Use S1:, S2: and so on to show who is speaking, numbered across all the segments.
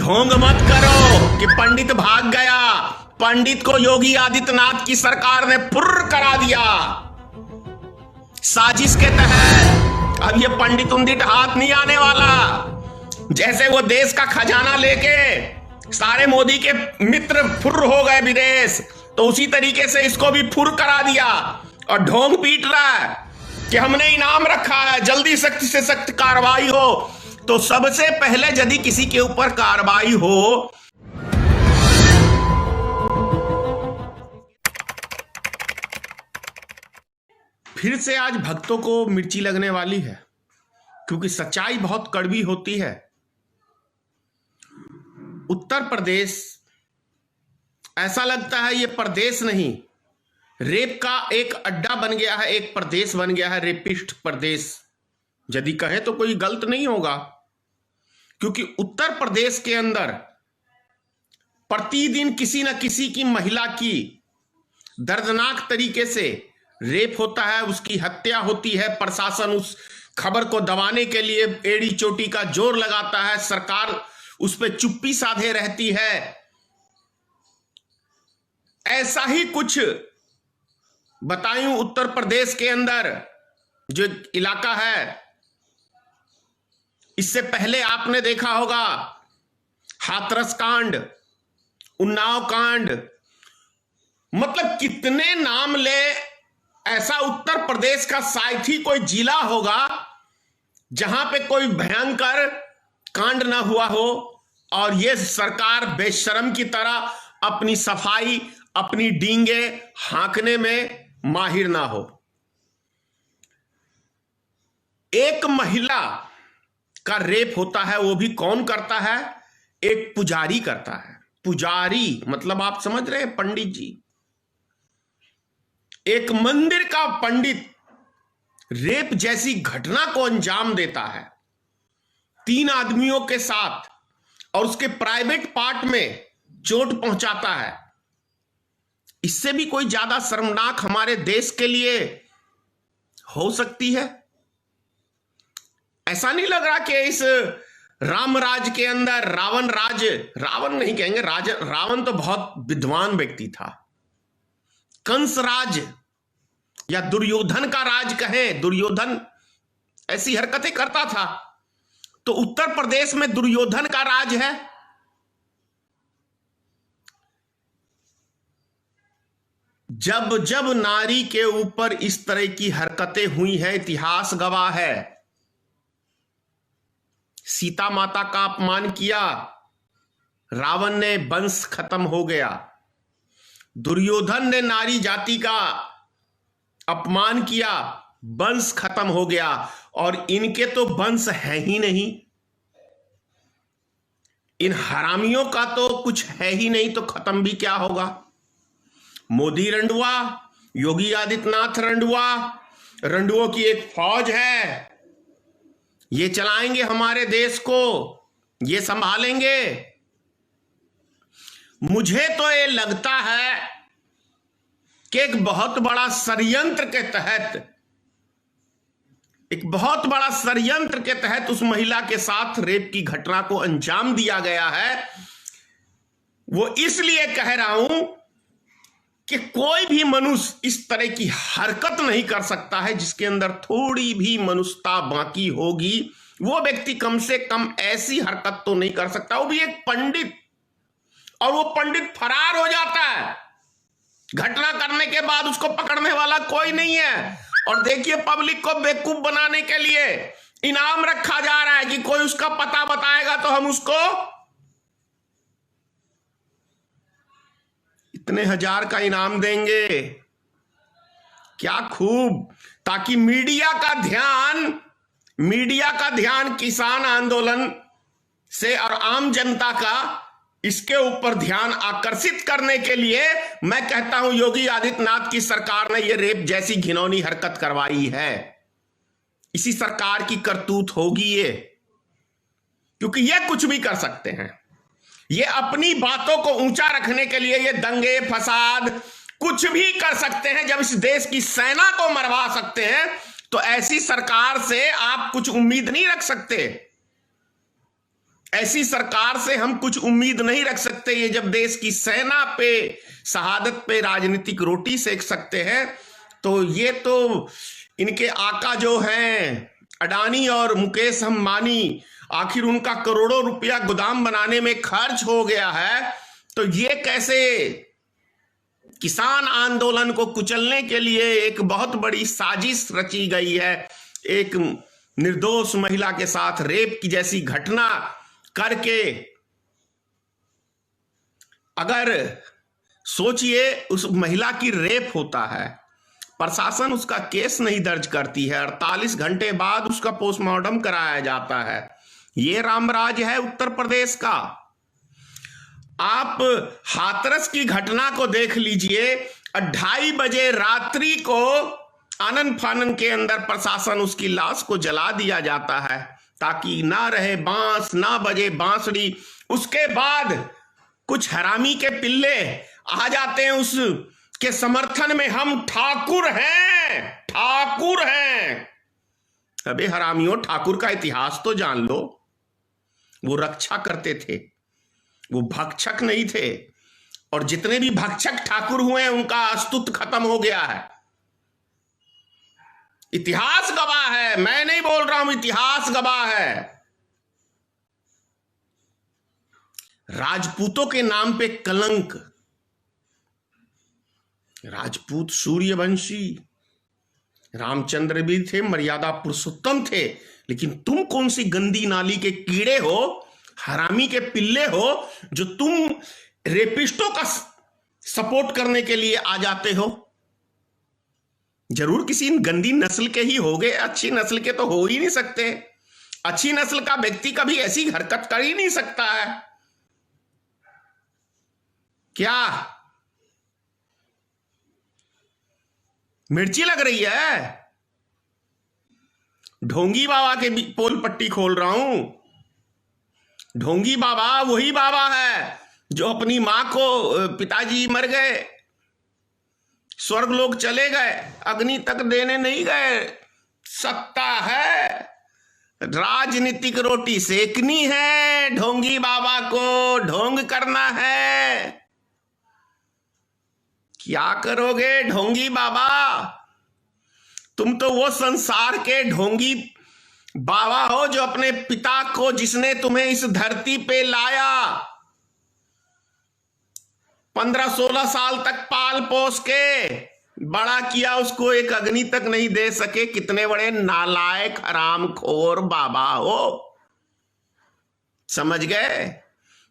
S1: ढोंग मत करो कि पंडित भाग गया। पंडित को योगी आदित्यनाथ की सरकार ने फुर्र करा दिया साजिश के तहत। अब ये पंडित उंडित हाथ नहीं आने वाला। जैसे वो देश का खजाना लेके सारे मोदी के मित्र फुर्र हो गए विदेश, तो उसी तरीके से इसको भी फुर्र करा दिया और ढोंग पीट रहा है कि हमने इनाम रखा है, जल्दी सख्त से सख्त कार्रवाई हो। तो सबसे पहले यदि किसी के ऊपर कार्रवाई हो, फिर से आज भक्तों को मिर्ची लगने वाली है, क्योंकि सच्चाई बहुत कड़वी होती है। उत्तर प्रदेश ऐसा लगता है ये प्रदेश नहीं, रेप का एक अड्डा बन गया है, एक प्रदेश बन गया है, रेपिस्ट प्रदेश यदि कहे तो कोई गलत नहीं होगा। क्योंकि उत्तर प्रदेश के अंदर प्रतिदिन किसी न किसी की महिला की दर्दनाक तरीके से रेप होता है, उसकी हत्या होती है। प्रशासन उस खबर को दबाने के लिए एड़ी चोटी का जोर लगाता है, सरकार उस पर चुप्पी साधे रहती है। ऐसा ही कुछ बताऊं उत्तर प्रदेश के अंदर जो इलाका है, इससे पहले आपने देखा होगा हाथरस कांड, उन्नाव कांड, मतलब कितने नाम ले। ऐसा उत्तर प्रदेश का शायद ही कोई जिला होगा जहां पे कोई भयंकर कांड ना हुआ हो और ये सरकार बेशर्म की तरह अपनी सफाई, अपनी डींगे हाँकने में माहिर ना हो। एक महिला का रेप होता है, वो भी कौन करता है? एक पुजारी करता है। पुजारी मतलब आप समझ रहे हैं, पंडित जी। एक मंदिर का पंडित रेप जैसी घटना को अंजाम देता है 3 आदमियों के साथ और उसके प्राइवेट पार्ट में चोट पहुंचाता है। इससे भी कोई ज्यादा शर्मनाक हमारे देश के लिए हो सकती है? ऐसा नहीं लग रहा कि इस राम राज के अंदर रावण नहीं कहेंगे, रावण तो बहुत विद्वान व्यक्ति था। कंस राज या दुर्योधन का राज कहें, दुर्योधन ऐसी हरकतें करता था, तो उत्तर प्रदेश में दुर्योधन का राज है। जब जब नारी के ऊपर इस तरह की हरकतें हुई हैं, इतिहास गवाह है। सीता माता का अपमान किया, रावण ने वंश खत्म हो गया। दुर्योधन ने नारी जाति का अपमान किया, वंश खत्म हो गया। और इनके तो वंश है ही नहीं, इन हरामियों का तो कुछ है ही नहीं, तो खत्म भी क्या होगा? मोदी रंडुआ, योगी आदित्यनाथ रंडुआ, रंडुओं की एक फौज है, ये चलाएंगे हमारे देश को, ये संभालेंगे। मुझे तो ये लगता है कि एक बहुत बड़ा षड्यंत्र के तहत उस महिला के साथ रेप की घटना को अंजाम दिया गया है। वो इसलिए कह रहा हूं कि कोई भी मनुष्य इस तरह की हरकत नहीं कर सकता है जिसके अंदर थोड़ी भी मनुष्यता बाकी होगी। वो व्यक्ति कम से कम ऐसी हरकत तो नहीं कर सकता, वो भी एक पंडित। और वो पंडित फरार हो जाता है, घटना करने के बाद उसको पकड़ने वाला कोई नहीं है। और देखिए, पब्लिक को बेवकूफ बनाने के लिए इनाम रखा जा रहा है कि कोई उसका पता बताएगा तो हम उसको इतने हजार का इनाम देंगे। क्या खूब, ताकि मीडिया का ध्यान किसान आंदोलन से और आम जनता का इसके ऊपर ध्यान आकर्षित करने के लिए मैं कहता हूं योगी आदित्यनाथ की सरकार ने यह रेप जैसी घिनौनी हरकत करवाई है। इसी सरकार की करतूत होगी ये, क्योंकि ये कुछ भी कर सकते हैं। ये अपनी बातों को ऊंचा रखने के लिए ये दंगे फसाद कुछ भी कर सकते हैं। जब इस देश की सेना को मरवा सकते हैं तो ऐसी सरकार से आप कुछ उम्मीद नहीं रख सकते। ऐसी सरकार से हम कुछ उम्मीद नहीं रख सकते। ये जब देश की सेना पे, शहादत पे राजनीतिक रोटी सेक सकते हैं, तो ये तो इनके आका जो हैं अडानी और मुकेश अंबानी, आखिर उनका करोड़ों रुपया गोदाम बनाने में खर्च हो गया है, तो ये कैसे किसान आंदोलन को कुचलने के लिए एक बहुत बड़ी साजिश रची गई है। एक निर्दोष महिला के साथ रेप की जैसी घटना करके, अगर सोचिए उस महिला की रेप होता है, प्रशासन उसका केस नहीं दर्ज करती है, 48 घंटे बाद उसका पोस्टमार्टम कराया जाता है। ये रामराज है उत्तर प्रदेश का। आप हाथरस की घटना को देख लीजिए, 2:30 बजे रात्रि को आनन फानन के अंदर प्रशासन उसकी लाश को जला दिया जाता है ताकि ना रहे बांस, ना बजे बांसुरी। उसके बाद कुछ हरामी के पिल्ले आ जाते हैं उस के समर्थन में, हम ठाकुर हैं, ठाकुर हैं। अबे हरामियों, ठाकुर का इतिहास तो जान लो। वो रक्षा करते थे, वो भक्षक नहीं थे। और जितने भी भक्षक ठाकुर हुए हैं उनका अस्तित्व खत्म हो गया है। इतिहास गवाह है, मैं नहीं बोल रहा हूं, इतिहास गवाह है। राजपूतों के नाम पे कलंक। राजपूत सूर्यवंशी, रामचंद्र भी थे, मर्यादा पुरुषोत्तम थे, लेकिन तुम कौन सी गंदी नाली के कीड़े हो, हरामी के पिल्ले हो, जो तुम रेपिस्टों का सपोर्ट करने के लिए आ जाते हो। जरूर किसी गंदी नस्ल के ही होगे, अच्छी नस्ल के तो हो ही नहीं सकते। अच्छी नस्ल का व्यक्ति कभी ऐसी हरकत कर ही नहीं सकता है। क्या मिर्ची लग रही है? ढोंगी बाबा के पोल पट्टी खोल रहा हूं। ढोंगी बाबा वही बाबा है जो अपनी मां को, पिताजी मर गए, स्वर्ग लोग चले गए, अग्नि तक देने नहीं गए। सत्ता है, राजनीतिक रोटी सेकनी है, ढोंगी बाबा को ढोंग करना है। क्या करोगे ढोंगी बाबा? तुम तो वो संसार के ढोंगी बाबा हो जो अपने पिता को, जिसने तुम्हें इस धरती पे लाया, 15-16 साल तक पाल पोस के बड़ा किया, उसको एक अग्नि तक नहीं दे सके। कितने बड़े नालायक हरामखोर बाबा हो। समझ गए?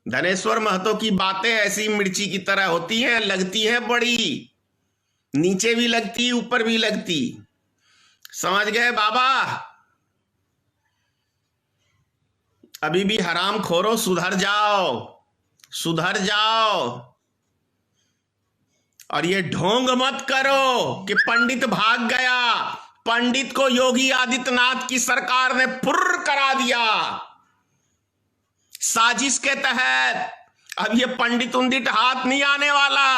S1: धनेश्वर महतो की बातें ऐसी मिर्ची की तरह होती हैं, लगती हैं बड़ी, नीचे भी लगती, ऊपर भी लगती। समझ गए बाबा? अभी भी हराम खोरो, सुधर जाओ, सुधर जाओ। और ये ढोंग मत करो कि पंडित भाग गया। पंडित को योगी आदित्यनाथ की सरकार ने फुर्र करा दिया साजिश के तहत। अब ये पंडित उंडित हाथ नहीं आने वाला।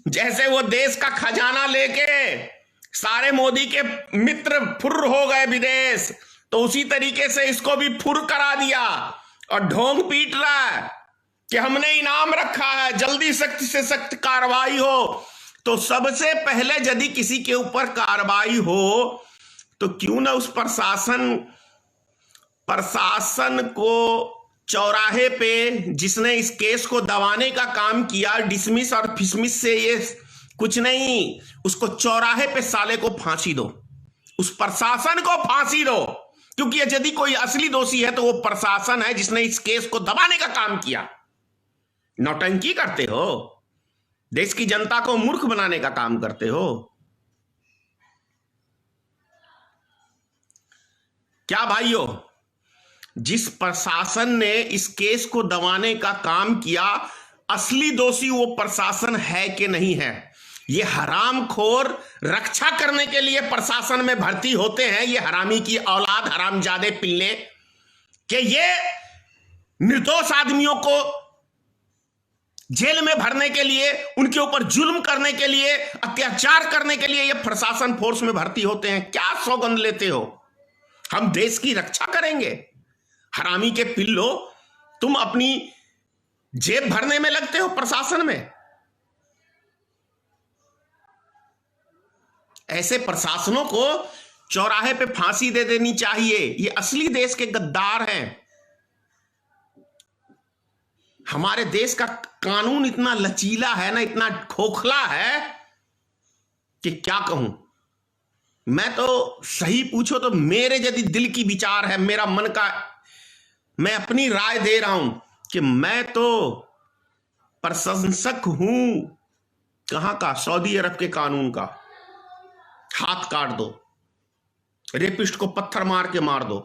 S1: जैसे वो देश का खजाना लेके सारे मोदी के मित्र फुर्र हो गए विदेश, तो उसी तरीके से इसको भी फुर्र करा दिया और ढोंग पीट रहा है कि हमने इनाम रखा है, जल्दी सख्त से सख्त कार्रवाई हो। तो सबसे पहले यदि किसी के ऊपर कार्रवाई हो तो क्यों ना उस प्रशासन को चौराहे पे, जिसने इस केस को दबाने का काम किया, डिसमिस और फिसमिस से ये कुछ नहीं, उसको चौराहे पे साले को फांसी दो, उस प्रशासन को फांसी दो। क्योंकि यदि कोई असली दोषी है तो वो प्रशासन है जिसने इस केस को दबाने का काम किया। नौटंकी करते हो, देश की जनता को मूर्ख बनाने का काम करते हो। क्या भाइयों, जिस प्रशासन ने इस केस को दबाने का काम किया, असली दोषी वो प्रशासन है कि नहीं है? ये हरामखोर रक्षा करने के लिए प्रशासन में भर्ती होते हैं, ये हरामी की औलाद, हरामजादे पिल्ले, कि ये निर्दोष आदमियों को जेल में भरने के लिए, उनके ऊपर जुल्म करने के लिए, अत्याचार करने के लिए ये प्रशासन फोर्स में भर्ती होते हैं। क्या सौगंध लेते हो? हम देश की रक्षा करेंगे? हरामी के पिल्लो, तुम अपनी जेब भरने में लगते हो प्रशासन में। ऐसे प्रशासनों को चौराहे पे फांसी दे देनी चाहिए। ये असली देश के गद्दार हैं। हमारे देश का कानून इतना लचीला है ना, इतना खोखला है कि क्या कहूं। मैं तो सही पूछो तो मेरे यदि दिल की विचार है, मेरा मन का, मैं अपनी राय दे रहा हूं कि मैं तो प्रशंसक हूं कहां का, सऊदी अरब के कानून का। हाथ काट दो, रेपिस्ट को पत्थर मार के मार दो,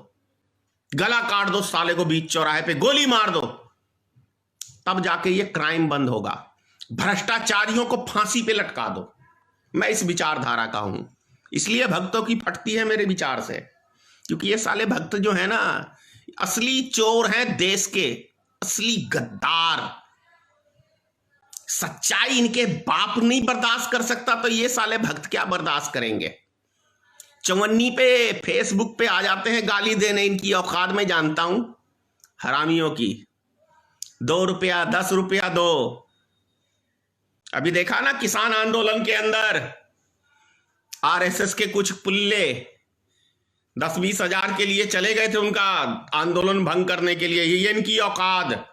S1: गला काट दो साले को, बीच चौराहे पे गोली मार दो, तब जाके ये क्राइम बंद होगा। भ्रष्टाचारियों को फांसी पे लटका दो। मैं इस विचारधारा का हूं, इसलिए भक्तों की फटती है मेरे विचार से, क्योंकि ये साले भक्त जो है ना, असली चोर हैं देश के, असली गद्दार। सच्चाई इनके बाप नहीं बर्दाश्त कर सकता तो ये साले भक्त क्या बर्दाश्त करेंगे। चवन्नी पे, फेसबुक पे आ जाते हैं गाली देने। इनकी औकात में जानता हूं हरामियों की। 2 रुपया 10 रुपया दो। अभी देखा ना किसान आंदोलन के अंदर आरएसएस के कुछ पुल्ले 10-20 हजार के लिए चले गए थे उनका आंदोलन भंग करने के लिए। ये इनकी औकात।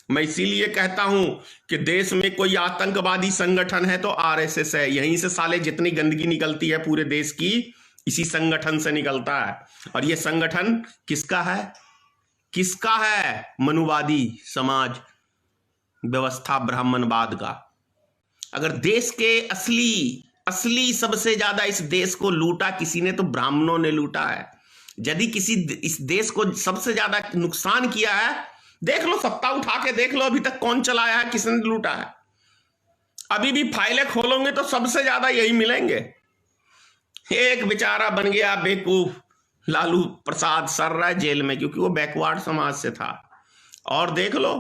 S1: मैं इसीलिए कहता हूं कि देश में कोई आतंकवादी संगठन है तो आरएसएस है। यहीं से साले जितनी गंदगी निकलती है पूरे देश की, इसी संगठन से निकलता है। और ये संगठन किसका है? किसका है? मनुवादी समाज व्यवस्था, ब्राह्मणवाद का। अगर देश के असली सबसे ज्यादा इस देश को लूटा किसी ने तो ब्राह्मणों ने लूटा है। यदि किसी इस देश को सबसे ज्यादा नुकसान किया है, देख लो, सत्ता उठा के देख लो अभी तक कौन चलाया है, किसने लूटा है। अभी भी फाइलें खोलोगे तो सबसे ज्यादा यही मिलेंगे। एक बेचारा बन गया बेवकूफ, लालू प्रसाद सर रहा है जेल में क्योंकि वो बैकवर्ड समाज से था। और देख लो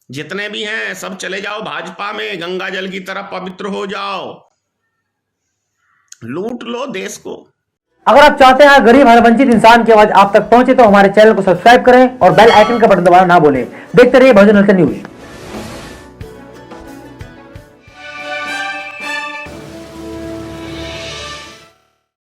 S1: जितने भी हैं सब चले जाओ भाजपा में, गंगा जल की तरह पवित्र हो जाओ, लूट लो देश को।
S2: अगर आप चाहते हैं गरीब हर वंचित इंसान की आवाज आप तक पहुंचे तो हमारे चैनल को सब्सक्राइब करें और बेल आइकन का बटन दबाना ना भूलें। देखते रहिए बहुजन हलचल न्यूज।